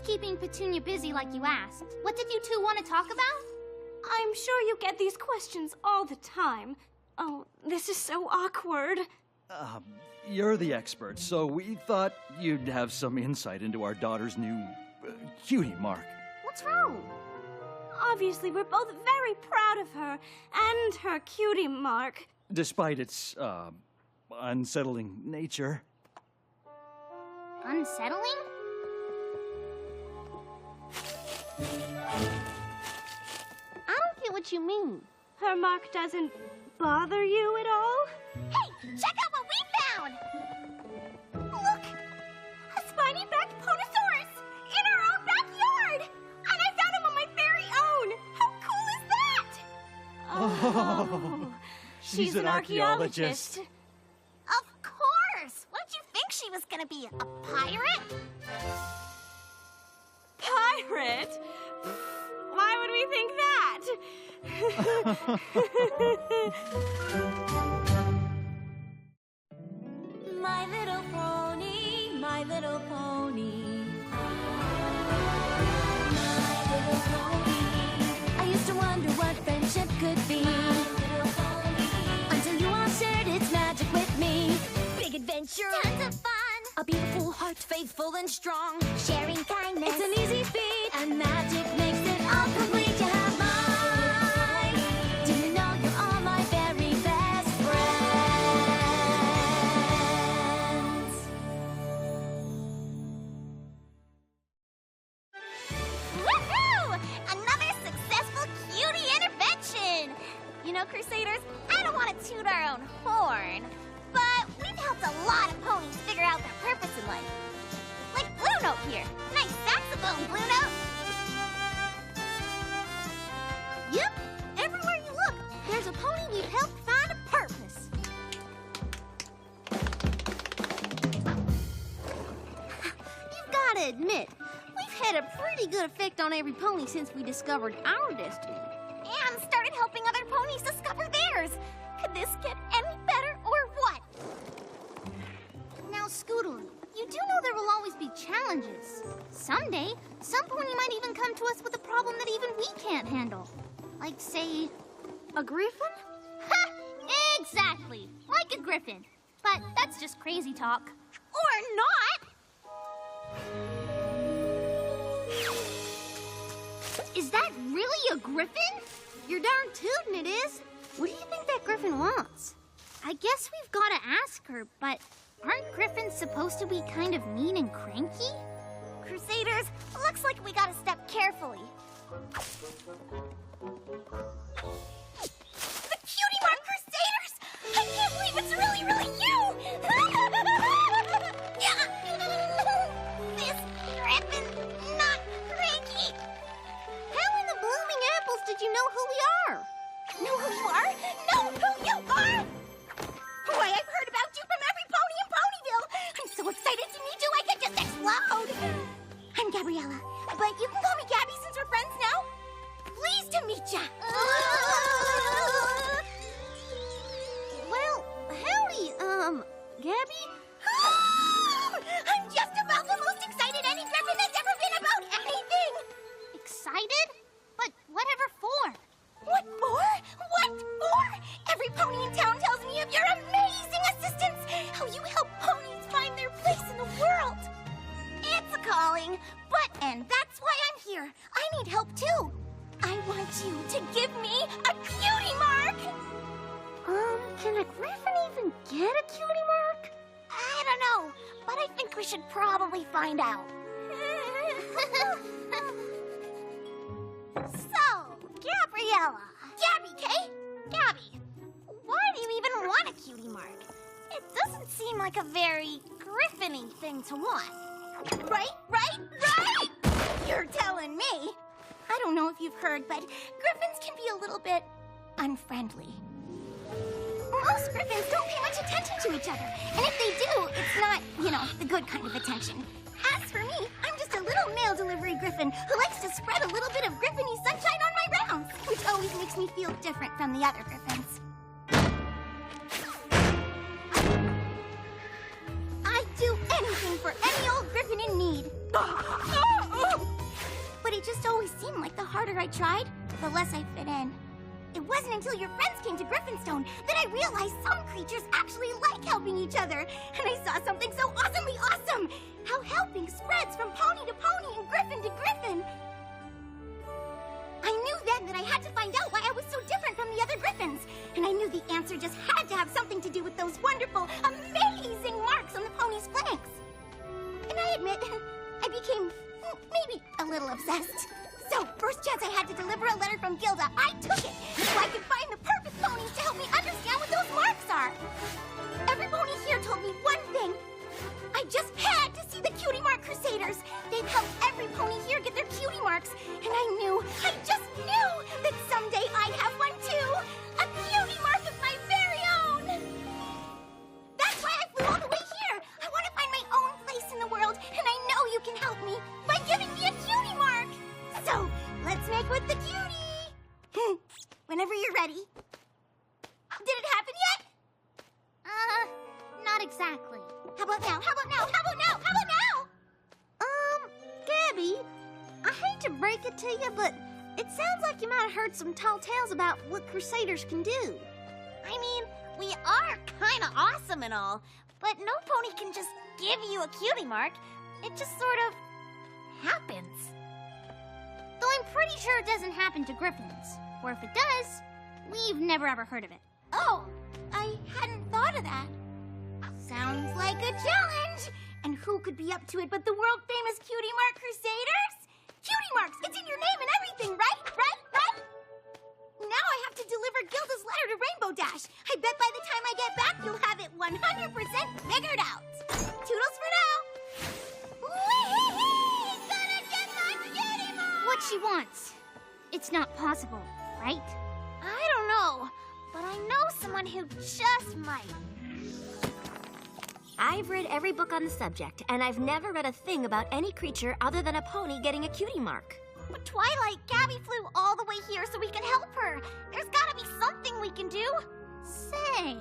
keeping Petunia busy like you asked. What did you two want to talk about? I'm sure you get these questions all the time. Oh, this is so awkward. You're the expert, so we thought you'd have some insight into our daughter's new cutie mark. What's wrong? Obviously, we're both very proud of her and her cutie mark. Despite its, unsettling nature. Unsettling? I don't get what you mean. Her mark doesn't bother you at all? Hey, check out what we found! Look! A spiny-backed Ponosaurus! In our own backyard! And I found him on my very own! How cool is that? Oh, she's an archaeologist. Of course! What did you think she was gonna be, a pirate? Pirate? Why would we think that? My little pony, my little pony. My little pony. I used to wonder what friendship could be. Until you all shared its magic with me. Big adventure. Tons of fun. A beautiful heart, faithful and strong. Sharing kindness. It's an easy feat. And magic makes it all complete. You have mine. Do you know you're all my very best friends? Woohoo! Another successful cutie intervention! You know, Crusaders, I don't want to toot our own horn, but we've helped a lot of ponies figure out their purpose in life. Like Blue Note here. Nice saxophone, Blue Note. Yep, everywhere you look, there's a pony we've helped find a purpose. You've got to admit, we've had a pretty good effect on every pony since we discovered our destiny. And started helping other ponies discover theirs. Could this get any better or what? Now, Scoodly, you do know there will always be challenges. Someday, some pony might even come to us with a problem that even we can't handle. Like, say, A griffin? ha! Exactly, like a griffin. But that's just crazy talk. Or not? Is that really a griffin? You're darn tootin' it is. What do you think that griffin wants? I guess we've got to ask her, but aren't griffins supposed to be kind of mean and cranky? Crusaders, looks like we gotta step carefully. The Cutie Mark Crusaders! I can't believe it's really, really you! This griffin's not cranky. How in the blooming apples did you know who we are? Know who you are? Know who you are? Why, I've heard about you from every pony in Ponyville. I'm so excited to meet you I could just explode. I'm Gabriella, but you can call me Gabby since we're friends now. Pleased to meet ya. Well, howdy, Gabby? I'm just about the most excited any griffin has ever been about anything. Excited? But whatever for? What for? What for? Every pony in town tells me of your amazing assistance. How you help ponies find their place in the world. It's a calling, and that's why I'm here. I need help too. I want you to give me a cutie mark. Can a griffin even get a cutie mark? I don't know, but I think we should probably find out. So, Gabriella. Gabby, Kay? Gabby, why do you even want a cutie mark? It doesn't seem like a very griffin-y thing to want. Right? You're telling me. I don't know if you've heard, but griffins can be a little bit unfriendly. Most griffins don't pay much attention to each other. And if they do, it's not, the good kind of attention. As for me, I'm just a little mail delivery griffin who likes to spread a little bit of griffin-y sunshine on my rounds, which always makes me feel different from the other griffins. I'd do anything anything for any old griffin in need. But it just always seemed like the harder I tried, the less I fit in. It wasn't until your friends came to Griffinstone that I realized some creatures actually like helping each other. And I saw something so awesomely awesome! How helping spreads from pony to pony and griffin to griffin. I knew then that I had to find out why I was so different from the other griffins. And I knew the answer just had to have something to do with those wonderful, amazing marks on the pony's flanks. And I admit, I became maybe a little obsessed. So, first chance I had to deliver a letter from Gilda, I took it, so I could find the perfect ponies to help me understand what those marks are. Every pony here told me one thing. I just had to see the Cutie Mark Crusaders. They've helped every pony here get their cutie marks, and I just knew that someday I'd have one too. A cutie mark of my very own. That's why I flew all the way here. I want to find my own place in the world, and I know you can help me by giving me a cutie mark. So, let's make with the cutie. Whenever you're ready. Did it happen yet? Not exactly. How about now? How about now? How about now? How about now? Gabby, I hate to break it to you, but it sounds like you might have heard some tall tales about what Crusaders can do. I mean, we are kind of awesome and all, but no pony can just give you a cutie mark. It just sort of happens. Though I'm pretty sure it doesn't happen to griffins. Or if it does, we've never ever heard of it. Oh, I hadn't thought of that. Sounds like a challenge. And who could be up to it but the world-famous Cutie Mark Crusaders? Cutie marks, it's in your name and everything, right? Right? Now I have to deliver Gilda's letter to Rainbow Dash. I bet by the time I get back, you'll have it 100% figured out. Toodles for now. Whee! Gonna get my cutie mark! What she wants. It's not possible, right? I don't know, but I know someone who just might. I've read every book on the subject, and I've never read a thing about any creature other than a pony getting a cutie mark. But Twilight, Gabby flew all the way here so we can help her. There's gotta be something we can do. Say,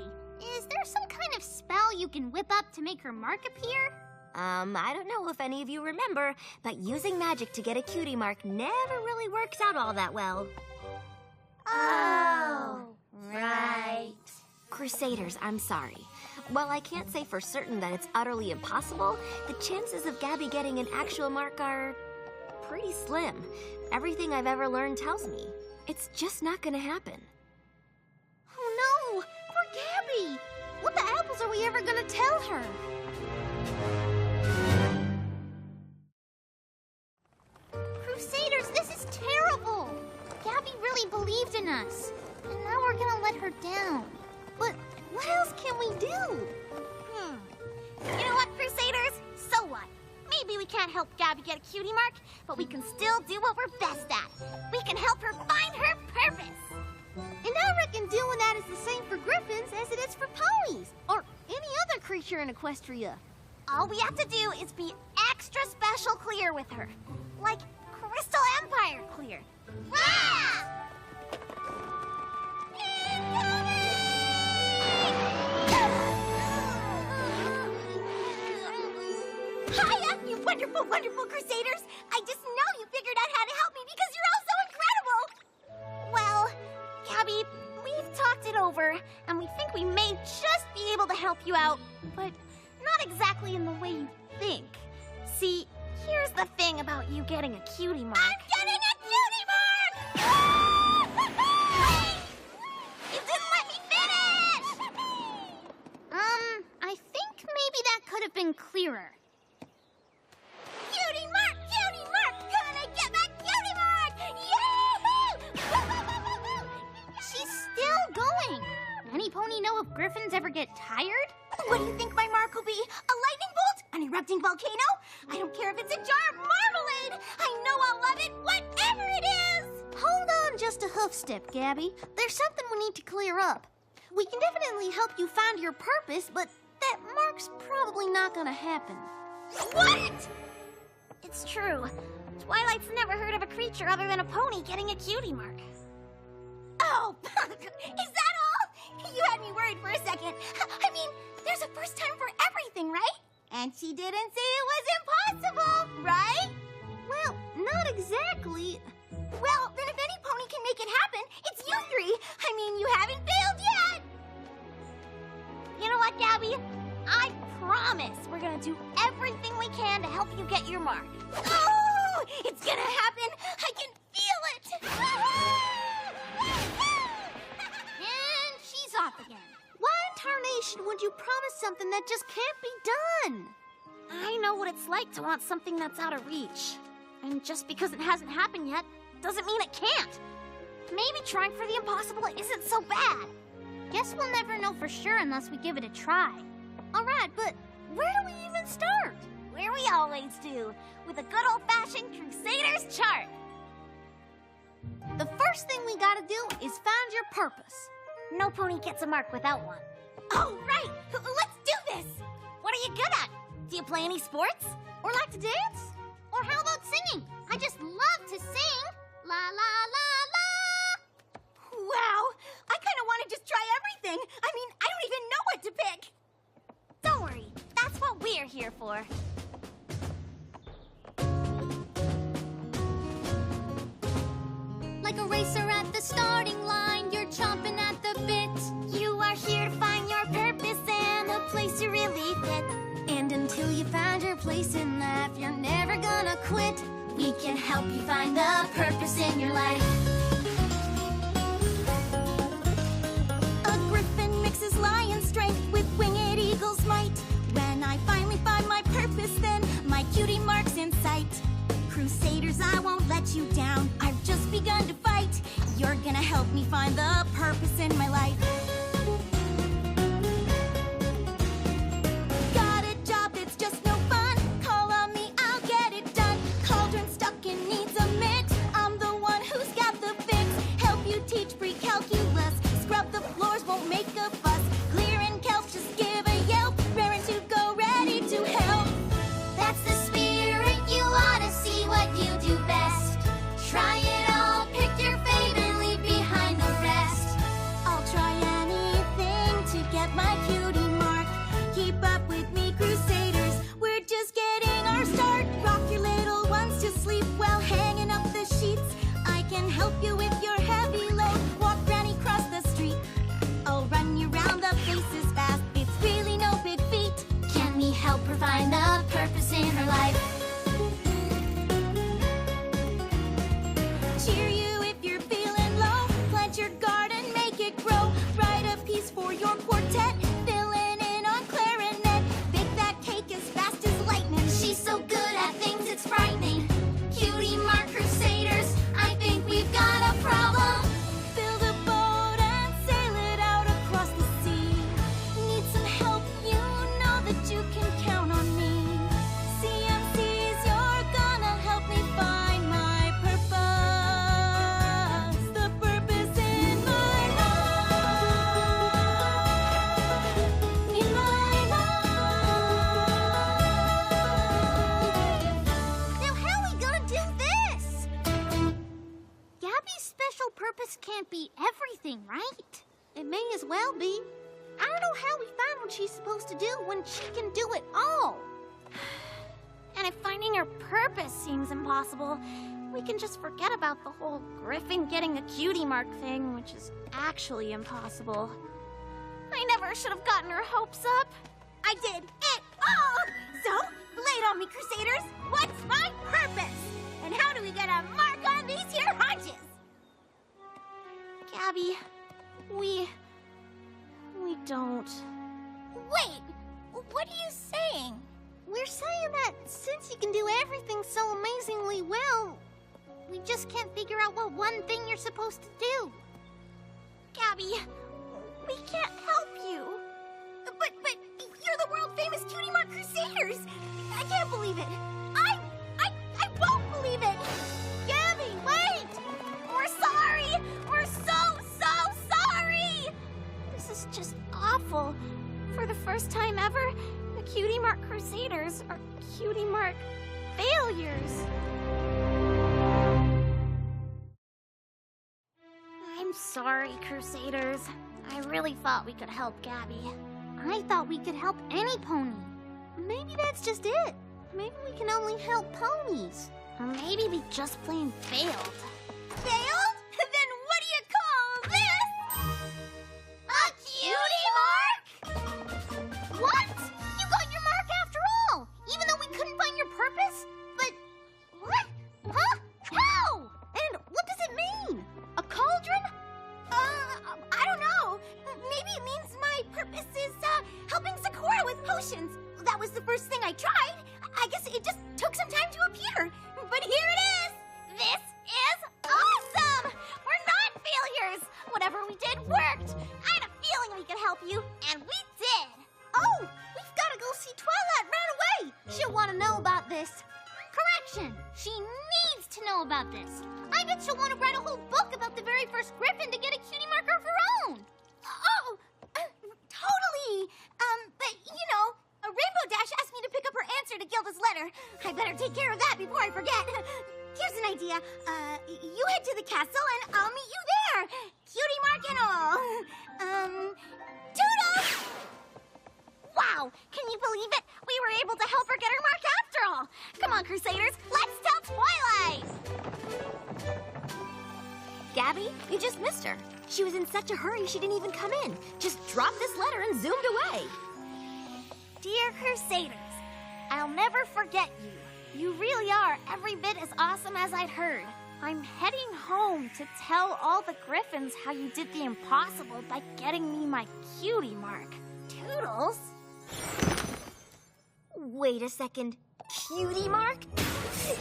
is there some kind of spell you can whip up to make her mark appear? I don't know if any of you remember, but using magic to get a cutie mark never really works out all that well. Oh, right. Crusaders, I'm sorry. While I can't say for certain that it's utterly impossible, the chances of Gabby getting an actual mark are pretty slim. Everything I've ever learned tells me. It's just not gonna happen. Oh no! Poor Gabby! What the apples are we ever gonna tell her? Crusaders, this is terrible! Gabby really believed in us, and now we're gonna let her down. But what else can we do? You know what, Crusaders? So what? Maybe we can't help Gabby get a cutie mark, but we can still do what we're best at. We can help her find her purpose. And I reckon doing that is the same for griffins as it is for ponies, or any other creature in Equestria. All we have to do is be extra special clear with her. Like Crystal Empire clear. Rah! Hiya, you wonderful, wonderful Crusaders! I just know you figured out how to help me because you're all so incredible! Well, Gabby, we've talked it over, and we think we may just be able to help you out, but not exactly in the way you think. See, here's the thing about you getting a cutie mark. I'm getting a cutie mark! Wait! You didn't let me finish! I think maybe that could have been clearer. Cutie mark, gonna get my cutie mark! Yahoo! She's still going. Any pony know if griffins ever get tired? What do you think my mark will be? A lightning bolt? An erupting volcano? I don't care if it's a jar of marmalade! I know I'll love it, whatever it is! Hold on just a hoof step, Gabby. There's something we need to clear up. We can definitely help you find your purpose, but that mark's probably not gonna happen. What? It's true. Twilight's never heard of a creature other than a pony getting a cutie mark. Oh, is that all? You had me worried for a second. I mean, there's a first time for everything, right? And she didn't say it was impossible, right? Well, not exactly. Well, then if any pony can make it happen, it's you three. I mean, you haven't failed yet. You know what, Gabby? I promise we're gonna do everything we can to help you get your mark. Oh, it's gonna happen. I can feel it. And she's off again. Why in tarnation would you promise something that just can't be done? I know what it's like to want something that's out of reach. And just because it hasn't happened yet, doesn't mean it can't. Maybe trying for the impossible isn't so bad. Guess we'll never know for sure unless we give it a try. All right, but where do we even start? Where we always do, with a good old-fashioned Crusader's chart. The first thing we gotta do is find your purpose. No pony gets a mark without one. Oh, right! Let's do this! What are you good at? Do you play any sports? Or like to dance? Or how about singing? I just love to sing. La la la la. Wow! I kind of want to just try everything. I mean, I don't even know what to pick. Don't worry. That's what we're here for. Like a racer at the starting line, you're chomping at the bit. You are here to find your purpose and the place you really fit. And until you find your place in life, you're never gonna quit. We can help you find the purpose in your life. A griffin mixes lion strength with winged eagle's might. When I finally find my purpose, then my cutie mark's in sight. Crusaders, I won't let you down. I've just begun to fight. You're gonna help me find the purpose in my life. Got a job that's just no fun. Call on me, I'll get it done. Cauldron stuck and needs a mix. I'm the one who's got the fix. Help you teach pre-calculus. Scrub the floors, won't make a fuss. Clearing kelp, just give a yelp. Raring to go, ready to help. That's the spirit, you ought to see what you do best. Try it all, pick your fave and leave behind the rest. I'll try anything to get my cutie mark. Keep up with me, Crusaders. We're just getting our start. Rock your little ones to sleep while hanging up the sheets. I can help you with your heavy load. Walk granny cross the street. I'll run you round the places fast. It's really no big feat. Can we help her find the purpose in her life? Cheer you if you're feeling low. Plant your garden, make it grow. Write a piece for your quartet. Filling in on clarinet. Bake that cake as fast as lightning. She's so good at things, it's frightening. Cutie mark Crusaders, I think we've got a problem. Build a boat and sail it out across the sea. Need some help, you know that you can count on me. CMCs, you're gonna help me find my purpose. The purpose in my life. In my life. Now how are we gonna do this? Gabby's special purpose can't be everything, right? It may as well be. I don't know how we find what she's supposed to do when she can do it all. And if finding her purpose seems impossible, we can just forget about the whole Griffin getting a cutie mark thing, which is actually impossible. I never should have gotten her hopes up. I did it all! So, lay it on me, Crusaders. What's my purpose? And how do we get a mark on these here hunches? Gabby, we don't. Wait, what are you saying? We're saying that since you can do everything so amazingly well, we just can't figure out what one thing you're supposed to do. Gabby, we can't help you. But you're the world famous Cutie Mark Crusaders. I can't believe it. I won't believe it. Gabby, wait. We're sorry. We're so sorry. This is just awful. For the first time ever, the Cutie Mark Crusaders are Cutie Mark failures. I'm sorry, Crusaders. I really thought we could help Gabby. I thought we could help any pony. maybe that's just it. Maybe we can only help ponies. Or maybe we just plain failed. Failed? Then what do you call this? A cutie mark? What? You got your mark after all, even though we couldn't find your purpose? But what? Huh? How? And what does it mean? A cauldron? I don't know. Maybe it means my purpose is helping Sakura with potions. That was the first thing I tried. I guess it just took some time to appear. But here it is. This is awesome. We're not failures. Whatever we did worked. I had a feeling we could help you, and we did. Oh, we've got to go see Twilight right away. She'll want to know about this. Correction. She needs to know about this. I bet she'll want to write a whole book about the very first Griffin to get a cutie marker of her own. Oh, totally. But, you know, Rainbow Dash asked me to pick up her answer to Gilda's letter. I better take care of that before I forget. Here's an idea. You head to the castle and I'll meet you there. Cutie mark and all. Toodles! Wow, can you believe it? We were able to help her get her mark after all. Come on, Crusaders, let's tell Twilight! Gabby, you just missed her. She was in such a hurry she didn't even come in. Just dropped this letter and zoomed away. Dear Crusaders, I'll never forget you. You really are every bit as awesome as I'd heard. I'm heading home to tell all the Griffins how you did the impossible by getting me my cutie mark. Toodles? Wait a second. Cutie mark?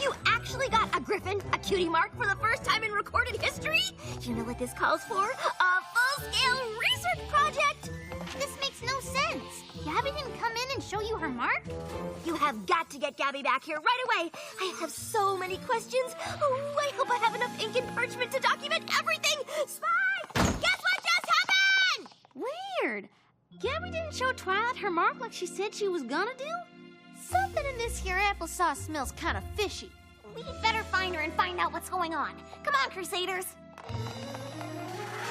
You actually got a Griffin, a cutie mark for the first time in recorded history? You know what this calls for? A full-scale research project! This makes no sense. Gabby didn't come in and show you her mark? You have got to get Gabby back here right away. I have so many questions. Oh, I hope I have enough ink and parchment to document everything. Spy! Guess what just happened? Weird. Gabby didn't show Twilight her mark like she said she was gonna do? Something in this here applesauce smells kind of fishy. We'd better find her and find out what's going on. Come on, Crusaders.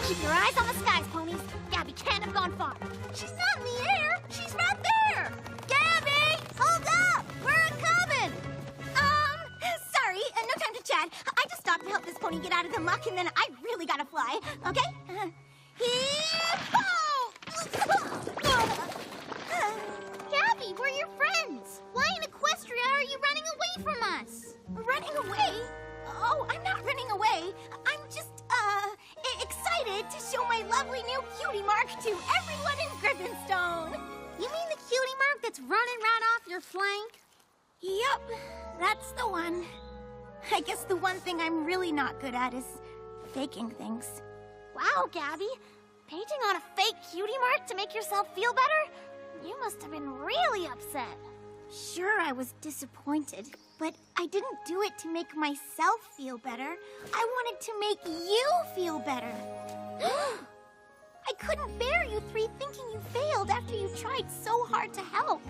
Keep your eyes on the skies, ponies. Gabby can't have gone far. She's not in the air. She's right there. Gabby, hold up. We're a-coming. Sorry, no time to chat. I just stopped to help this pony get out of the muck, and then I really gotta fly. Okay? Gabby, we're your friends. Why in Equestria are you running away from us? Running away? Oh, I'm not running away. I'm just, excited to show my lovely new cutie mark to everyone in Griffinstone. You mean the cutie mark that's running right off your flank? Yup, that's the one. I guess the one thing I'm really not good at is faking things. Wow, Gabby. Painting on a fake cutie mark to make yourself feel better? You must have been really upset. Sure, I was disappointed, but I didn't do it to make myself feel better. I wanted to make you feel better. I couldn't bear you three thinking you failed after you tried so hard to help.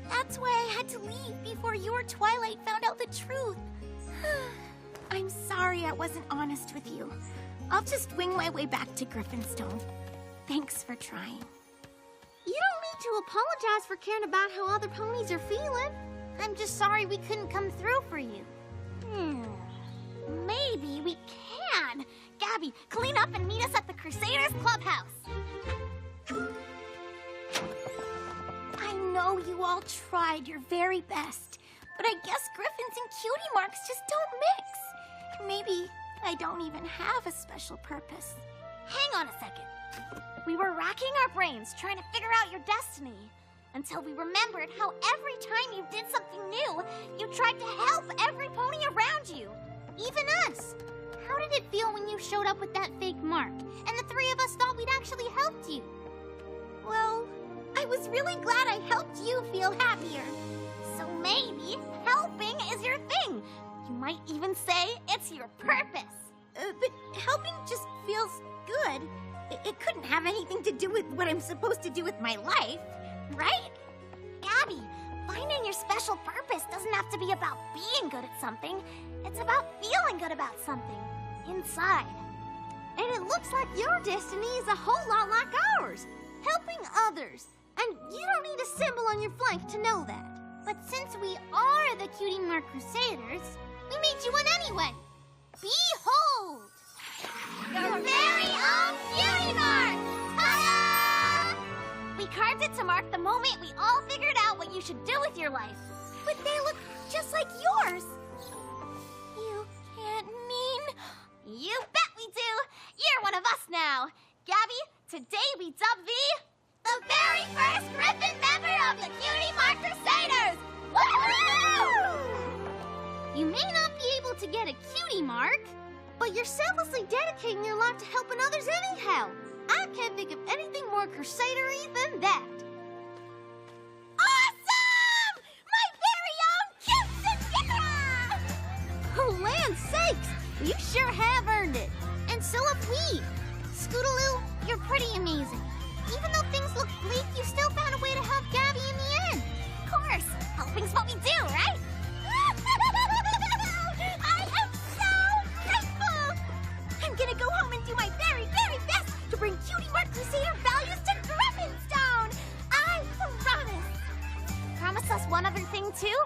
That's why I had to leave before you or Twilight found out the truth. I'm sorry I wasn't honest with you. I'll just wing my way back to Griffinstone. Thanks for trying. You don't need to apologize for caring about how other ponies are feeling. I'm just sorry we couldn't come through for you. Maybe we can. Gabby, clean up and meet us at the Crusaders Clubhouse. I know you all tried your very best, but I guess Griffins and cutie marks just don't mix. Maybe I don't even have a special purpose. Hang on a second. We were racking our brains trying to figure out your destiny until we remembered how every time you did something new, you tried to help every pony around you. Even us. How did it feel when you showed up with that fake mark, and the three of us thought we'd actually helped you? Well, I was really glad I helped you feel happier. So maybe helping is your thing. You might even say it's your purpose. But helping just feels good. It couldn't have anything to do with what I'm supposed to do with my life, right? Gabby, finding your special purpose doesn't have to be about being good at something. It's about feeling good about something inside. And it looks like your destiny is a whole lot like ours. Helping others. And you don't need a symbol on your flank to know that. But since we are the Cutie Mark Crusaders, we made you one anyway. Behold! Your very own Cutie Mark! Ta-da! We carved it to mark the moment we all figured out what you should do with your life. But they look just like yours. You can't mean... You bet we do! You're one of us now. Gabby, today we dub the very first Griffin member of the Cutie Mark Crusaders! Woohoo! You may not be able to get a Cutie Mark, But you're selflessly dedicating your life to helping others anyhow. I can't think of anything more crusadery than that. Awesome! My very own Cutie! Oh, land's sakes! You sure have earned it. and so have we. Scootaloo, you're pretty amazing. Even though things look bleak, you still found a way to help Gabby in the end. Of course, helping's what we do, right? I am so grateful! I'm gonna go home and do my very, very best to bring Cutie Mark Crusader values to Griffinstone! I promise! Promise us one other thing, too?